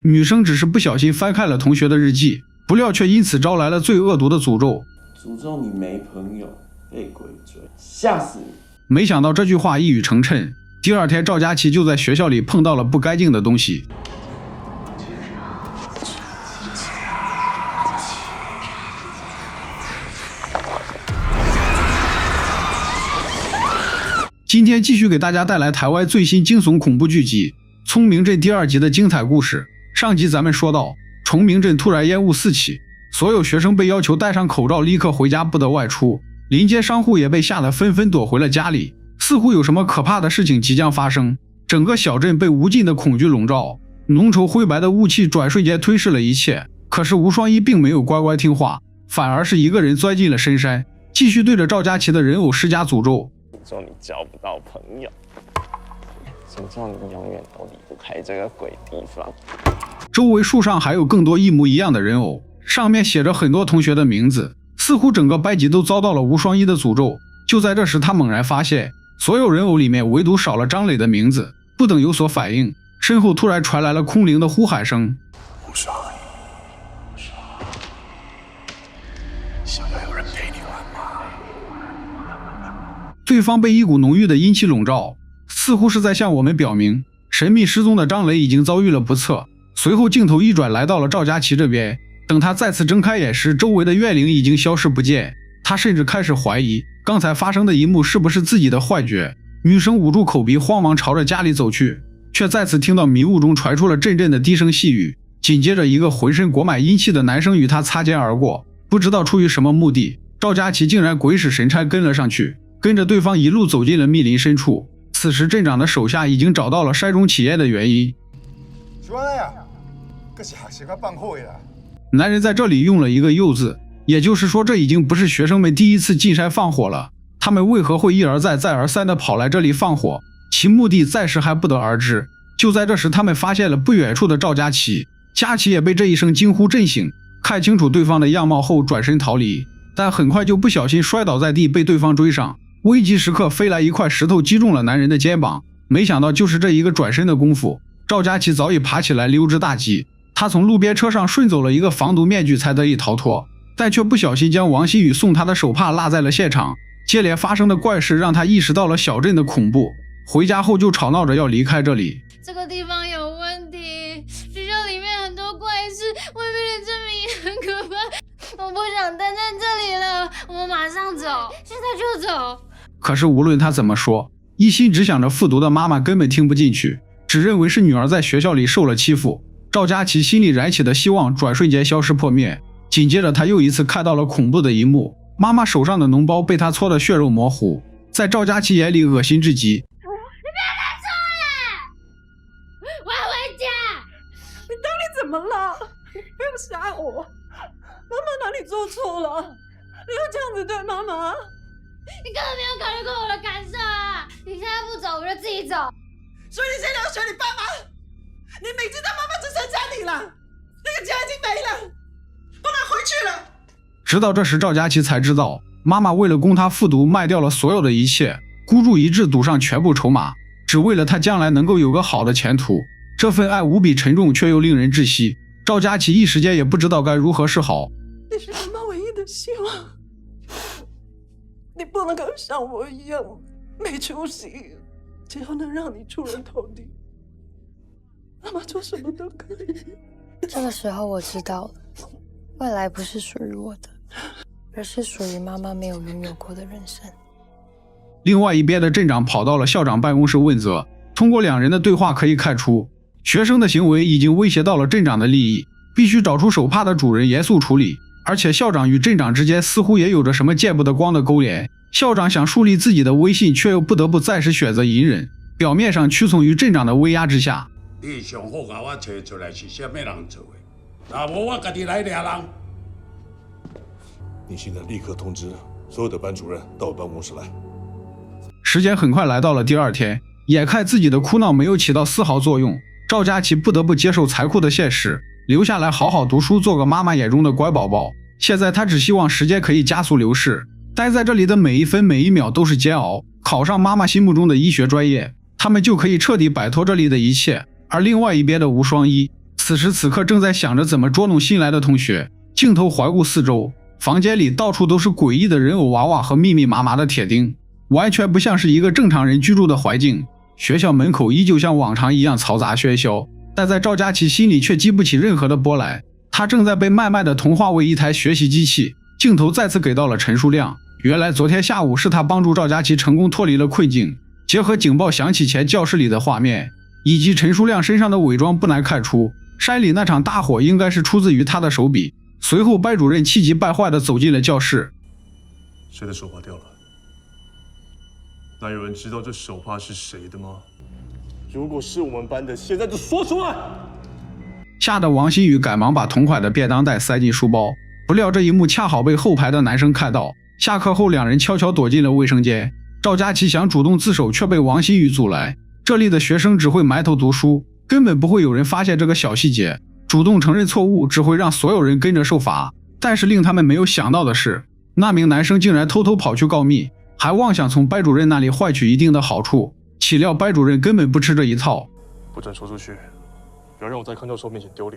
女生只是不小心翻開了同學的日記，不料卻因此招來了最惡毒的詛咒。詛咒你沒朋友，被鬼追，嚇死你！沒想到這句話一語成讖，第二天趙佳琪就在學校裡碰到了不該淨的東西。今天繼續給大家帶來台灣最新驚悚恐怖劇集《聰明鎮》第2集的精彩故事。上集咱們說到，崇明鎮突然煙霧四起，所有學生被要求戴上口罩，立刻回家，不得外出。臨街商戶也被嚇得紛紛躲回了家裡，似乎有什麼可怕的事情即將發生。整個小鎮被無盡的恐懼籠罩，濃稠灰白的霧氣轉瞬間吞噬了一切。可是吳雙一並沒有乖乖聽話，反而是一個人鑽進了深山，繼續對着趙佳琪的人偶施加詛咒。說你交不到朋友，詛咒你永遠都離不開這個鬼地方。周圍樹上還有更多一模一樣的人偶，上面寫着很多同學的名字，似乎整個班級都遭到了吴雙一的诅咒。就在這時，他猛然發現，所有人偶裡面唯獨少了張磊的名字。不等有所反應，身後突然傳來了空靈的呼喊聲：吴雙一，想要有人陪你玩嗎？对方被一股濃郁的陰氣籠罩，似乎是在向我們表明，神秘失蹤的張磊已經遭遇了不測。隨後鏡頭一轉，來到了趙佳琪這邊。等他再次睜開眼時，周圍的怨靈已經消失不見。他甚至開始懷疑，剛才發生的一幕是不是自己的幻覺。女生捂住口鼻，慌忙朝着家裡走去，卻再次聽到迷霧中傳出了陣陣的低聲細語。緊接着，一個渾身裹滿陰氣的男生與他擦肩而過。不知道出於什麼目的，趙佳琪竟然鬼使神差跟了上去，跟着對方一路走進了密林深處。此時鎮長的手下已經找到了山中起煙的原因。男人在這裡用了一個又字，也就是說這已經不是學生們第一次進山放火了。他們為何會一而再再而三地跑來這裡放火，其目的暫時還不得而知。就在這時，他們發現了不遠處的趙佳琪，佳琪也被這一聲驚呼震醒，看清楚對方的樣貌後轉身逃離，但很快就不小心摔倒在地，被对方追上。危急時刻飛來一塊石頭擊中了男人的肩膀，沒想到就是這一個轉身的功夫，趙佳琪早已爬起來溜之大吉。他從路邊車上順走了一個防毒面具才得以逃脫，但卻不小心將王希宇送他的手帕落在了現場。接連發生的怪事讓他意識到了小鎮的恐怖，回家後就吵鬧着要離開這裡。這個地方有問題，學校裡面很多怪事，外面的證明也很可怕，我不想待在這裡了，我們馬上走，現在就走。可是無論他怎麼說，一心只想着復讀的媽媽根本聽不進去，只認為是女兒在學校裡受了欺負。趙佳琪心裡燃起的希望轉瞬間消失破滅，緊接着他又一次看到了恐怖的一幕，媽媽手上的膿包被他搓得血肉模糊，在趙佳琪眼裡惡心至極。你不要再說了，我要回家。你到底怎麼了？你不要嚇我，媽媽哪裡做錯了？你要這樣子對媽媽？你根本沒有考慮過我的感受啊！你現在不走，我就自己走。所以你現在要選你爸媽？你明知道媽媽只剩下你了，那個家已經沒了，不能回去了。直到這時，趙佳琪才知道，媽媽為了供他復讀，賣掉了所有的一切，孤注一擲賭上全部籌碼，只為了他將來能夠有個好的前途。這份愛無比沉重，卻又令人窒息。趙佳琪一時間也不知道該如何是好。你是媽媽唯一的希望，你不能夠像我一樣沒出息，只要能讓你出人頭地，媽媽做什麼都可以。這個時候我知道了，未來不是屬於我的，而是屬於媽媽沒有擁有過的人生。另外一邊的鎮長跑到了校長辦公室問責，通過兩人的對話可以看出，學生的行為已經威脅到了鎮長的利益，必須找出手帕的主人嚴肅處理。而且校長與鎮長之間似乎也有着什麼見不得光的勾連，校長想樹立自己的威信，卻又不得不暫時選擇隱忍，表面上屈從於鎮長的威壓之下。你上好把我找出來是什麼人做的，若無我自己來抓人。你現在立刻通知所有的班主任到我辦公室來。時間很快來到了第二天，眼看自己的哭鬧沒有起到絲毫作用，趙佳琪不得不接受殘酷的現實，留下來好好讀書，做個媽媽眼中的乖宝寶。現在他只希望時間可以加速流逝，待在這裡的每一分每一秒都是煎熬，考上媽媽心目中的醫學專業，他們就可以徹底擺脫這裡的一切。而另外一邊的吳雙一，此此时此刻正在想着怎麼捉弄新來的同學。鏡頭環顧四周，房間裡到處都是詭異的人偶娃娃和密密麻麻的鐵釘，完全不像是一個正常人居住的環境。學校門口依舊像往常一樣嘈雜喧囂，但在趙佳琪心裡卻激不起任何的波瀾。他正在被慢慢的同化為一台學習機器。鏡頭再次給到了陳書亮，原來昨天下午是他幫助趙佳琪成功脫離了困境。結合警報響起前教室裡的畫面，以及陳書亮身上的偽裝，不難看出山裡那場大火應該是出自於他的手筆。隨後班主任氣急敗壞地走進了教室。誰的手帕掉了？那有人知道這手帕是誰的嗎？如果是我們班的，現在就說出來！嚇得王新宇趕忙把同款的便當袋塞進書包，不料這一幕恰好被後排的男生看到。下課後兩人悄悄躲進了衛生間。趙佳琪想主動自首，卻被王新宇阻攔。這裡的學生只會埋頭讀書，根本不會有人發現這個小細節。主動承認錯誤只會讓所有人跟着受罰。但是令他們沒有想到的是，那名男生竟然偷偷跑去告密，還妄想從班主任那裡換取一定的好處。豈料班主任根本不吃這一套，不准說出去，不要讓我在康教授面前丟臉。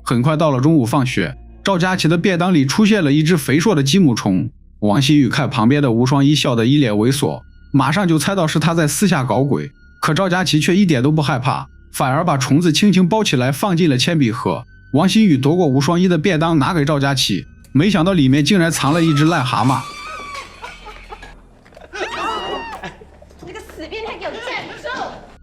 很快到了中午放學，趙佳琪的便當裡出現了一隻肥碩的雞母蟲。王新宇看旁邊的吳雙一笑得一臉猥瑣，馬上就猜到是他在私下搞鬼。可趙佳琪卻一點都不害怕，反而把蟲子輕輕包起來放進了鉛筆盒。王新宇奪過吳雙一的便當拿給趙佳琪，沒想到裡面竟然藏了一隻癩蛤蟆。這個死變態給我站住！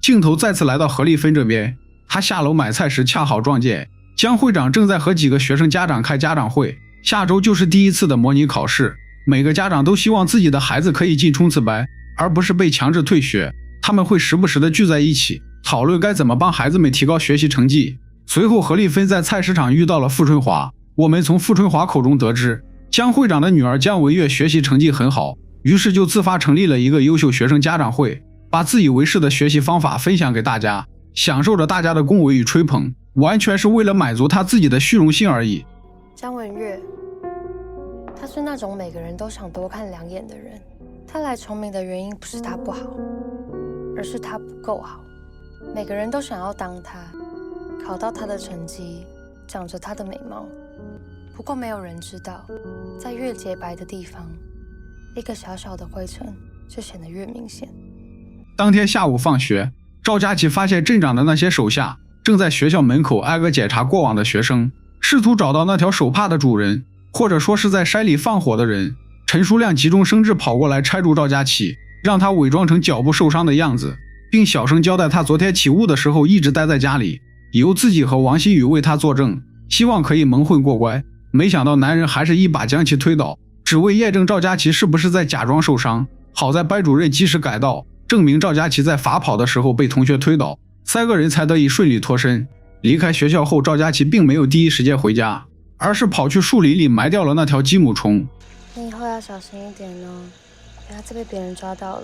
鏡頭再次來到何麗芬這邊，他下樓買菜時恰好撞見江會長正在和幾個學生家長開家長會。下周就是第一次的模擬考試，每個家長都希望自己的孩子可以進衝刺班，而不是被強制退學。他們會時不時的聚在一起，討論該怎麼幫孩子們提高學習成績。隨後何麗芬在菜市場遇到了傅春華，我們從傅春華口中得知，江會長的女兒江文月學習成績很好，於是就自發成立了一個優秀學生家長會，把自以為是的學習方法分享給大家，享受着大家的恭維與吹捧，完全是為了滿足他自己的虛榮心而已。江文月，他是那種每個人都想多看兩眼的人。他來崇明的原因不是他不好，而是他不夠好。每個人都想要當他，考到他的成績，長着他的美貌。不過沒有人知道，在越潔白的地方，一個小小的灰塵就顯得越明顯。當天下午放學，趙佳琪發現鎮長的那些手下正在學校門口挨個檢查過往的學生，試圖找到那條手帕的主人，或者說是在山裡放火的人。陳書亮急中生智跑過來拆住趙佳琪，讓他偽裝成腳部受傷的樣子，並小聲交代他昨天起霧的時候一直待在家裡，由自己和王新宇為他作證，希望可以蒙混過關。沒想到男人還是一把將其推倒，只為驗證趙佳琪是不是在假裝受傷。好在班主任及時趕到，證明趙佳琪在罰跑的時候被同學推倒，3個人才得以順利脫身。離開學校後，趙佳琪並沒有第一時間回家，而是跑去樹林裡埋掉了那條雞母蟲。你以後要小心一點哦，不要再被別人抓到了。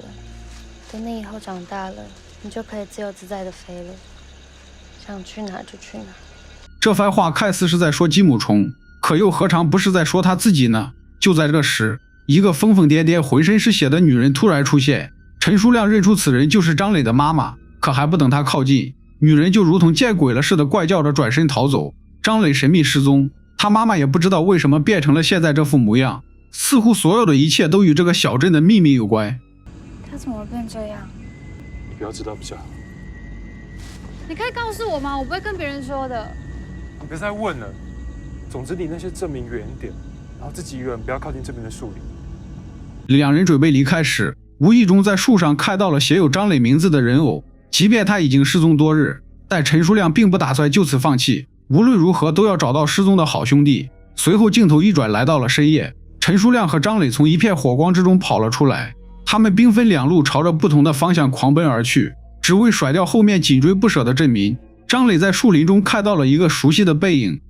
等你以後長大了，你就可以自由自在的飛了，想去哪就去哪。這番話看似是在說雞母蟲，可又何嘗不是在說他自己呢？就在這時，一個瘋瘋癲癲、渾身是血的女人突然出現。陳書亮認出此人就是張磊的媽媽，可還不等他靠近，女人就如同見鬼了似的怪叫着轉身逃走。張磊神秘失蹤，他媽媽也不知道為什麼變成了現在這副模樣。似乎所有的一切都與這個小鎮的秘密有關。他怎麼會變這樣？你不要知道比較好。你可以告訴我嗎？我不會跟別人說的。你別再問了。總之離那些證明遠一點，然後自己一個人不要靠近這邊的樹林。兩人準備離開時，無意中在樹上看到了寫有張磊名字的人偶。即便他已經失蹤多日，但陳書亮並不打算就此放棄，無論如何都要找到失蹤的好兄弟。隨後鏡頭一轉，來到了深夜。陳書亮和張磊從一片火光之中跑了出來，他們兵分兩路，朝着不同的方向狂奔而去，只為甩掉後面緊追不捨的鎮民。張磊在樹林中看到了一個熟悉的背影。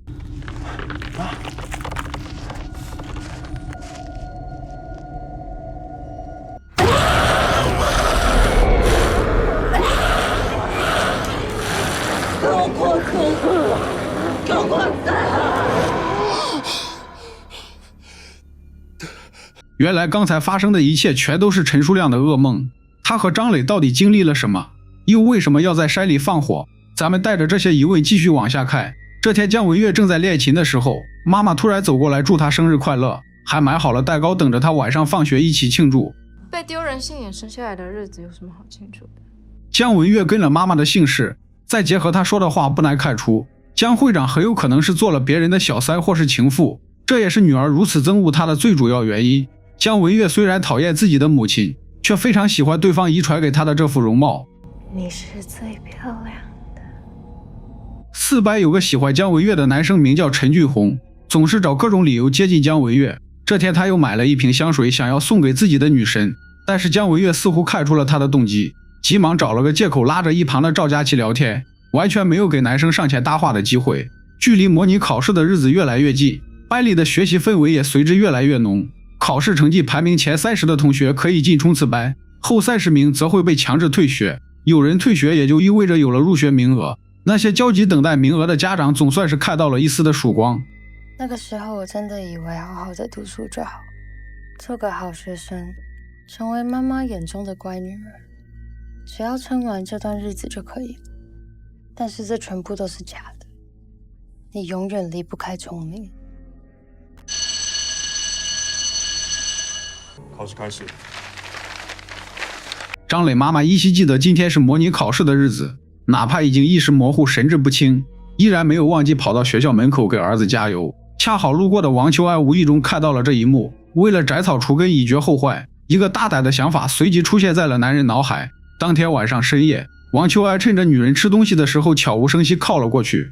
原來剛才發生的一切全都是陳書亮的噩夢，他和張磊到底經歷了什麼？又為什麼要在山裡放火？咱們帶着這些疑問繼續往下看。這天姜文月正在練琴的時候，媽媽突然走過來祝他生日快樂，還買好了蛋糕等着他晚上放學一起慶祝。被丟人现眼生下来的日子有什么好庆祝的？姜文月跟了媽媽的姓氏，再結合他說的話，不難看出姜會長很有可能是做了別人的小三或是情婦，這也是女兒如此憎惡他的最主要原因。姜文月雖然討厭自己的母親，卻非常喜歡對方遺傳給他的這副容貌。你是最漂亮的。四班有個喜歡姜文月的男生名叫陳俊宏，總是找各種理由接近姜文月。這天他又買了一瓶香水想要送給自己的女神，但是姜文月似乎看出了他的動機，急忙找了個借口拉着一旁的趙佳琪聊天，完全沒有給男生上前搭話的機會。距離模擬考試的日子越來越近，班裡的學習氛圍也隨之越來越濃。考試成績排名前30的同學可以進衝刺班，後30名則會被強制退學。有人退學也就意味着有了入學名額，那些焦急等待名額的家長總算是看到了一絲的曙光。那個時候我真的以為好好的讀書就好，做個好學生，成為媽媽眼中的乖女兒，只要撐完這段日子就可以了。但是這全部都是假的，你永遠離不開聰明。考試開始。張磊媽媽依稀記得今天是模擬考試的日子，哪怕已經意識模糊神志不清，依然沒有忘記跑到學校門口給兒子加油。恰好路過的王秋愛無意中看到了這一幕，為了摘草除根以絕後患，一個大膽的想法隨即出現在了男人腦海。當天晚上深夜，王秋愛趁着女人吃東西的時候悄無聲息靠了過去。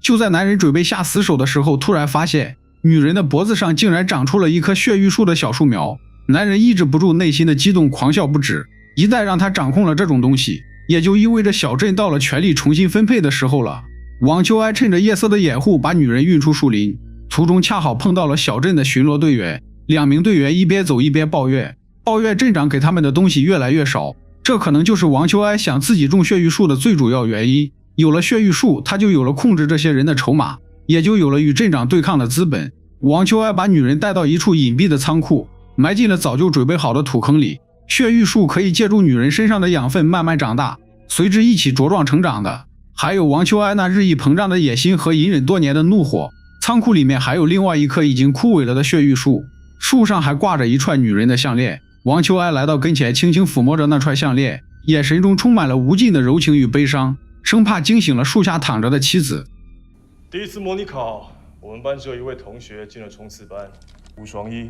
就在男人準備下死手的時候，突然發現女人的脖子上竟然長出了一棵血玉樹的小樹苗。男人抑制不住內心的激動，狂笑不止。一旦讓他掌控了這種東西，也就意味着小鎮到了權力重新分配的時候了。王秋愛趁着夜色的掩護，把女人運出樹林，途中恰好碰到了小鎮的巡邏隊員。2名隊員一邊走一邊抱怨鎮長給他們的東西越來越少。這可能就是王秋愛想自己種血玉樹的最主要原因。有了血玉樹，他就有了控制這些人的籌碼，也就有了與鎮長對抗的資本。王秋愛把女人帶到一處隱蔽的倉庫，埋進了早就準備好的土坑裡。血玉樹可以借助女人身上的養分慢慢長大，隨之一起茁壯成長的，還有王秋愛那日益膨脹的野心和隱忍多年的怒火。倉庫裡面還有另外一棵已經枯萎了的血玉樹，樹上還掛着一串女人的項鏈。王秋愛來到跟前，輕輕撫摸着那串項鏈，眼神中充滿了無盡的柔情與悲傷，生怕驚醒了樹下躺着的妻子。第一次模擬考，我們班只有一位同學進了衝刺班，吳雙一。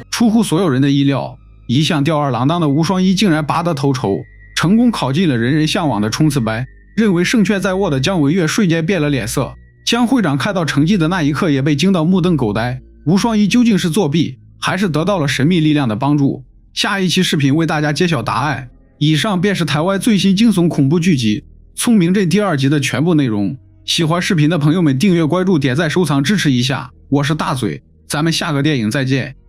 出乎所有人的意料，一向吊兒郎當的吳雙一竟然拔得頭籌，成功考進了人人向往的衝刺班。認為勝券在握的姜文月瞬間變了臉色，姜會長看到成績的那一刻也被驚到目瞪口呆。吳雙一究竟是作弊，還是得到了神秘力量的幫助？下一期視頻為大家揭曉答案。以上便是台灣最新驚悚恐怖劇集《聰明鎮》第2集的全部內容。喜歡視頻的朋友們訂閱關注點讚收藏支持一下，我是大嘴，咱們下個電影再見。